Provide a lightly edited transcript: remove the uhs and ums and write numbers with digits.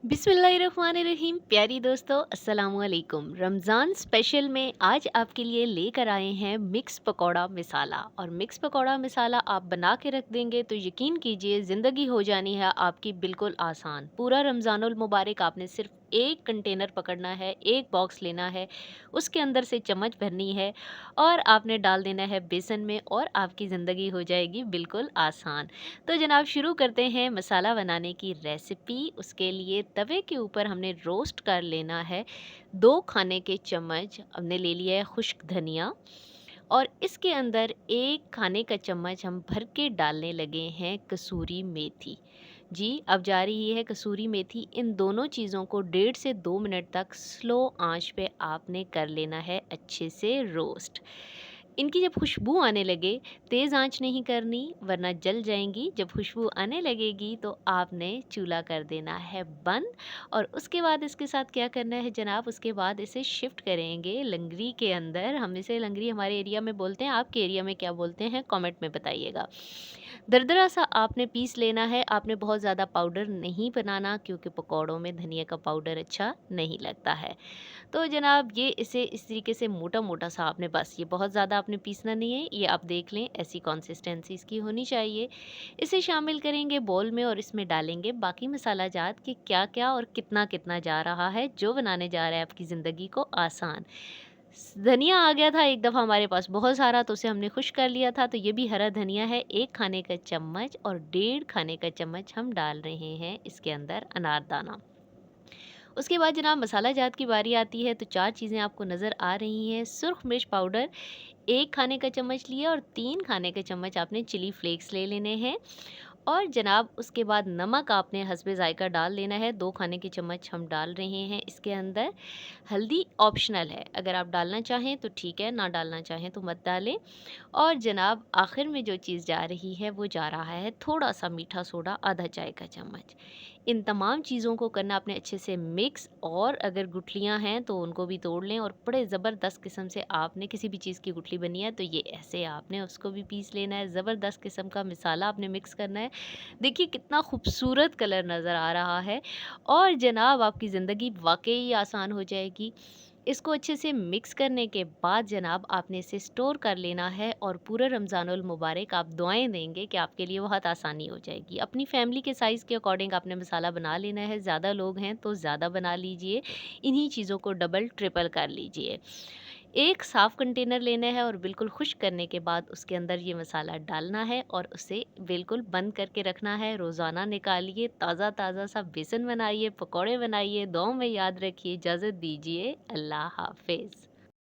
बिस्मिल्लाहिर्रहमानिर्रहीम। प्यारी दोस्तों, अस्सलाम वालेकुम। रमज़ान स्पेशल में आज आपके लिए लेकर आए हैं मिक्स पकौड़ा मिसाला। और मिक्स पकौड़ा मिसाला आप बना के रख देंगे तो यकीन कीजिए ज़िंदगी हो जानी है आपकी बिल्कुल आसान। पूरा रमज़ानुल मुबारक आपने सिर्फ एक कंटेनर पकड़ना है, एक बॉक्स लेना है, उसके अंदर से चम्मच भरनी है और आपने डाल देना है बेसन में और आपकी ज़िंदगी हो जाएगी बिल्कुल आसान। तो जनाब, शुरू करते हैं मसाला बनाने की रेसिपी। उसके लिए तवे के ऊपर हमने रोस्ट कर लेना है 2 खाने के चम्मच। हमने ले लिया है खुश्क धनिया और इसके अंदर 1 खाने का चम्मच हम भर के डालने लगे हैं कसूरी मेथी। जी, अब जा रही है कसूरी मेथी। इन दोनों चीज़ों को 1.5 से 2 मिनट तक स्लो आंच पे आपने कर लेना है अच्छे से रोस्ट। इनकी जब खुशबू आने लगे, तेज़ आंच नहीं करनी वरना जल जाएंगी। जब खुशबू आने लगेगी तो आपने चूल्हा कर देना है बंद। और उसके बाद इसके साथ क्या करना है जनाब, उसके बाद इसे शिफ्ट करेंगे लंगरी के अंदर। हम इसे लंगरी हमारे एरिया में बोलते हैं, आपके एरिया में क्या बोलते हैं कमेंट में बताइएगा। दरदरा सा आपने पीस लेना है। आपने बहुत ज़्यादा पाउडर नहीं बनाना क्योंकि पकौड़ों में धनिया का पाउडर अच्छा नहीं लगता है। तो जनाब, ये इसे इस तरीके से मोटा-मोटा सा आपने, बस ये बहुत ज़्यादा आपने पीसना नहीं है, ये आप देख लें ऐसी कंसिस्टेंसी इसकी होनी चाहिए। इसे शामिल करेंगे बोल में और इसमें डालेंगे बाकी मसाला जात कि क्या-क्या और कितना-कितना जा रहा है, जो बनाने जा रहा है आपकी ज़िंदगी को आसान। धनिया आ गया था एक दफ़ा हमारे पास बहुत सारा, तो उसे हमने खुश कर लिया था। तो ये भी हरा धनिया है, 1 खाने का चम्मच और 1.5 खाने का चम्मच हम डाल रहे हैं इसके अंदर अनारदाना। उसके बाद जनाब मसाला जात की बारी आती है तो 4 चीज़ें आपको नज़र आ रही हैं। सुरख मिर्च पाउडर 1 खाने का चम्मच लिया और 3 खाने के चम्मच आपने चिली फ्लेक्स ले लेने हैं। और जनाब उसके बाद नमक आपने हस्बे ज़ायका डाल लेना है, 2 खाने के चम्मच हम डाल रहे हैं इसके अंदर। हल्दी ऑप्शनल है, अगर आप डालना चाहें तो ठीक है, ना डालना चाहें तो मत डालें। और जनाब आखिर में जो चीज़ जा रही है वो जा रहा है थोड़ा सा मीठा सोडा, आधा चाय का चम्मच। इन तमाम चीज़ों को करना आपने अच्छे से मिक्स। और अगर गुठलियाँ हैं तो उनको भी तोड़ लें और बड़े ज़बरदस्त किस्म से आपने, किसी भी चीज़ की गुठली बनी है तो ये ऐसे आपने उसको भी पीस लेना है। ज़बरदस्त किस्म का मिसाला आपने मिक्स करना है। देखिए कितना खूबसूरत कलर नज़र आ रहा है और जनाब आपकी ज़िंदगी वाक़ई आसान हो जाएगी। इसको अच्छे से मिक्स करने के बाद जनाब आपने इसे स्टोर कर लेना है और पूरा रमज़ानुल मुबारक आप दुआएं देंगे कि आपके लिए बहुत आसानी हो जाएगी। अपनी फैमिली के साइज़ के अकॉर्डिंग आपने मसाला बना लेना है। ज़्यादा लोग हैं तो ज़्यादा बना लीजिए, इन्हीं चीज़ों को डबल ट्रिपल कर लीजिए। एक साफ़ कंटेनर लेना है और बिल्कुल खुश्क करने के बाद उसके अंदर ये मसाला डालना है और उसे बिल्कुल बंद करके रखना है। रोज़ाना निकालिए, ताज़ा-ताज़ा सा बेसन बनाइए, पकौड़े बनाइए। दुआओं में याद रखिए। इजाज़त दीजिए। अल्लाह हाफ़िज़।